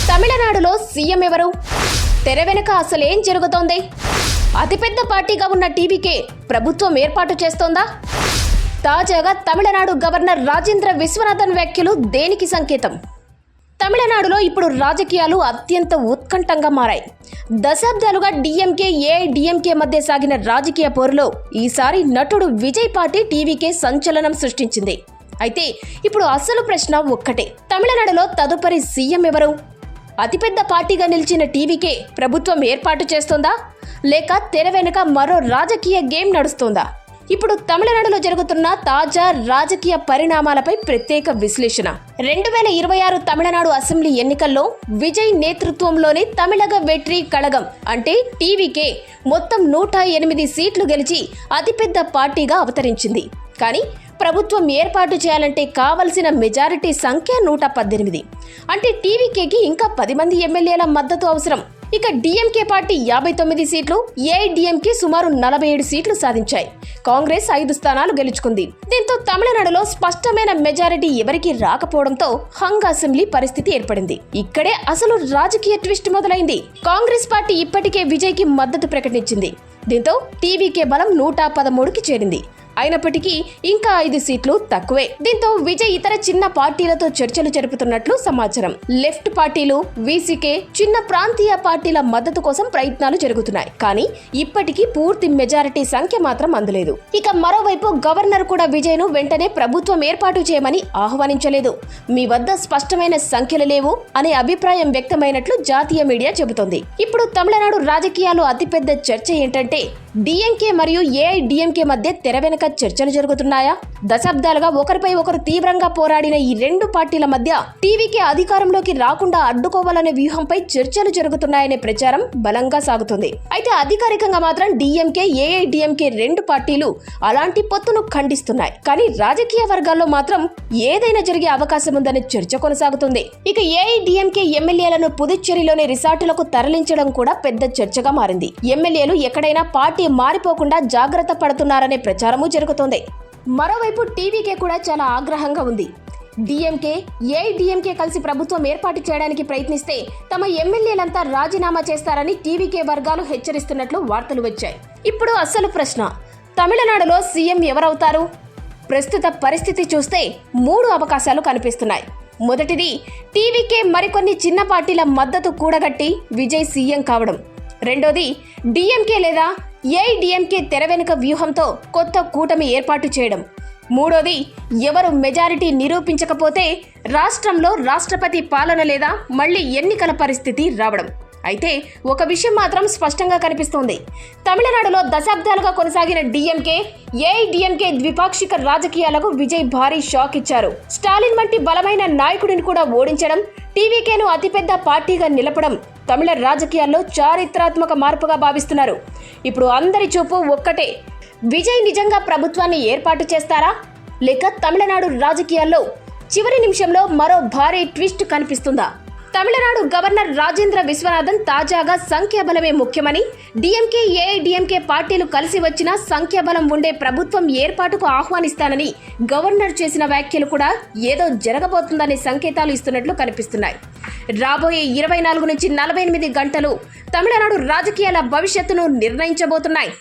తమిళనాడులో సీఎం ఎవరు? తెర వెనుక అసలేం జరుగుతోంది? అతిపెద్ద పార్టీగా ఉన్న టీవీకే ప్రభుత్వం ఏర్పాటు చేస్తోందా? తాజాగా తమిళనాడు గవర్నర్ రాజేంద్ర విశ్వనాథన్ వ్యాఖ్యలు దేనికి సంకేతం? తమిళనాడులో ఇప్పుడు రాజకీయాలు అత్యంత ఉత్కంఠంగా మారాయి. దశాబ్దాలుగా డిఎంకే ఏఐడిఎంకే మధ్య సాగిన రాజకీయ పోరులో ఈసారి నటుడు విజయ్ పార్టీ టీవీకే సంచలనం సృష్టించింది. అయితే ఇప్పుడు అసలు ప్రశ్న ఒక్కటే, తమిళనాడులో తదుపరి సీఎం ఎవరు? అతిపెద్ద పార్టీగా నిలిచిన టీవీకే ప్రభుత్వం ఏర్పాటు చేస్తోందా, లేక తెర వెనుక మరో రాజకీయ గేమ్ నడుస్తోందా? ఇప్పుడు తమిళనాడులో జరుగుతున్న తాజా రాజకీయ పరిణామాలపై ప్రత్యేక విశ్లేషణ. 2026 తమిళనాడు అసెంబ్లీ ఎన్నికల్లో విజయ్ నేతృత్వంలోని తమిళగ వెట్రి కళగం అంటే టీవీకే మొత్తం 108 సీట్లు గెలిచి అతిపెద్ద పార్టీగా అవతరించింది. కానీ ప్రభుత్వం ఏర్పాటు చేయాలంటే కావలసిన మెజారిటీ సంఖ్య 118. అంటే టీవీకేకి ఇంకా 10 మంది ఎమ్మెల్యేల మద్దతు అవసరం. ఇక డిఎంకే పార్టీ 59 సీట్లు, ఏఐడిఎంకే సుమారు 47 సీట్లు సాధించాయి. కాంగ్రెస్ 5 స్థానాలు గెలుచుకుంది. దీంతో తమిళనాడులో స్పష్టమైన మెజారిటీ ఎవరికీ రాకపోవడంతో హంగ్ అసెంబ్లీ పరిస్థితి ఏర్పడింది. ఇక్కడే అసలు రాజకీయ ట్విస్ట్ మొదలైంది. కాంగ్రెస్ పార్టీ ఇప్పటికే విజయ్కి మద్దతు ప్రకటించింది. దీంతో టీవీకే బలం 113కి చేరింది. అయినప్పటికీ ఇంకా 5 సీట్లు తక్కువే. దీంతో విజయ్ ఇతర చిన్న పార్టీలతో చర్చలు జరుపుతున్నట్లు సమాచారం. లెఫ్ట్ పార్టీలు, వీసీకే, చిన్న ప్రాంతీయ పార్టీల మద్దతు కోసం ప్రయత్నాలు జరుగుతున్నాయి. కానీ ఇప్పటికీ పూర్తి మెజారిటీ సంఖ్య మాత్రం అందలేదు. ఇక మరోవైపు గవర్నర్ కూడా విజయ్ను వెంటనే ప్రభుత్వం ఏర్పాటు చేయమని ఆహ్వానించలేదు. మీ వద్ద స్పష్టమైన సంఖ్యలు లేవు అనే అభిప్రాయం వ్యక్తమైనట్లు జాతీయ మీడియా చెబుతోంది. ఇప్పుడు తమిళనాడు రాజకీయాల్లో అతిపెద్ద చర్చ ఏంటంటే, డిఎంకే మరియు ఏఐడిఎంకే మధ్య తెర వెనుక చర్చలు జరుగుతున్నాయా? దశాబ్దాలుగా ఒకరిపై ఒకరు తీవ్రంగా పోరాడిన ఈ రెండు పార్టీల మధ్య టీవీకే అధికారంలోకి రాకుండా అడ్డుకోవాలనే వ్యూహంపై చర్చలు జరుగుతున్నాయనే ప్రచారం బలంగా సాగుతుంది. అయితే అధికారికంగా మాత్రం డిఎంకే, ఏఐడిఎంకే రెండు పార్టీలు అలాంటి పొత్తును ఖండిస్తున్నాయి. కానీ రాజకీయ వర్గాల్లో మాత్రం ఏదైనా జరిగే అవకాశం ఉందనే చర్చ కొనసాగుతుంది. ఇక ఏఐడిఎంకే ఎమ్మెల్యేలను పుదుచ్చేరిలోని రిసార్టులకు తరలించడం కూడా పెద్ద చర్చగా మారింది. ఎమ్మెల్యేలు ఎక్కడైనా పార్టీ మారిపోకుండా జాగ్రత్త పడుతున్నారనే ప్రచారము జరుగుతోంది. మరోవైపు టీవీకే కూడా చాలా ఆగ్రహంగా ఉంది. డిఎంకే, ఏఐడిఎంకే కలిసి ప్రభుత్వం ఏర్పాటు చేయడానికి ప్రయత్నిస్తే తమ ఎమ్మెల్యేలంతా రాజీనామా చేస్తారని టీవీకే వర్గాలు హెచ్చరిస్తున్నట్లు వార్తలు వచ్చాయి. ఇప్పుడు అసలు ప్రశ్న, తమిళనాడులో సీఎం ఎవరవుతారు? ప్రస్తుత పరిస్థితి చూస్తే 3 అవకాశాలు కనిపిస్తున్నాయి. మొదటిది, టీవీకే మరికొన్ని చిన్న పార్టీల మద్దతు కూడగట్టి విజయ్ సీఎం కావడం. రెండోది, డిఎంకే లేదా ఏఐడిఎంకే తెర వెనుక వ్యూహంతో కొత్త కూటమి ఏర్పాటు చేయడం. మూడోది, ఎవరు మెజారిటీ నిరూపించకపోతే రాష్ట్రంలో రాష్ట్రపతి పాలన లేదా మళ్లీ ఎన్నికల పరిస్థితి రావడం. అయితే ఒక విషయం మాత్రం స్పష్టంగా కనిపిస్తోంది. తమిళనాడులో దశాబ్దాలుగా కొనసాగిన డిఎంకే, ఏఐడిఎంకే ద్విపాక్షిక రాజకీయాలకు విజయ్ భారీ షాక్ ఇచ్చారు. స్టాలిన్ వంటి బలమైన నాయకుడిని కూడా ఓడించడం, టీవీకేను అతిపెద్ద పార్టీగా నిలపడం తమిళ రాజకీయాల్లో చారిత్రాత్మక మార్పుగా భావిస్తున్నారు. ఇప్పుడు అందరి చూపు ఒక్కటే, విజయ్ నిజంగా ప్రభుత్వాన్ని ఏర్పాటు చేస్తారా, లేక తమిళనాడు రాజకీయాల్లో చివరి నిమిషంలో మరో భారీ ట్విస్ట్ కనిపిస్తుందా? తమిళనాడు గవర్నర్ రాజేంద్ర విశ్వనాథన్ తాజాగా సంఖ్యాబలమే ముఖ్యమని, డిఎంకే, ఏఐడిఎంకే పార్టీలు కలిసి వచ్చినా సంఖ్యాబలం ఉండే ప్రభుత్వం ఏర్పాటుకు ఆహ్వానిస్తానని గవర్నర్ చేసిన వ్యాఖ్యలు కూడా ఏదో జరగబోతుందనే సంకేతాలు ఇస్తున్నట్లు కనిపిస్తున్నాయి. రాబోయే 24 నుంచి 48 గంటలు తమిళనాడు రాజకీయాల భవిష్యత్తును నిర్ణయించబోతున్నాయి.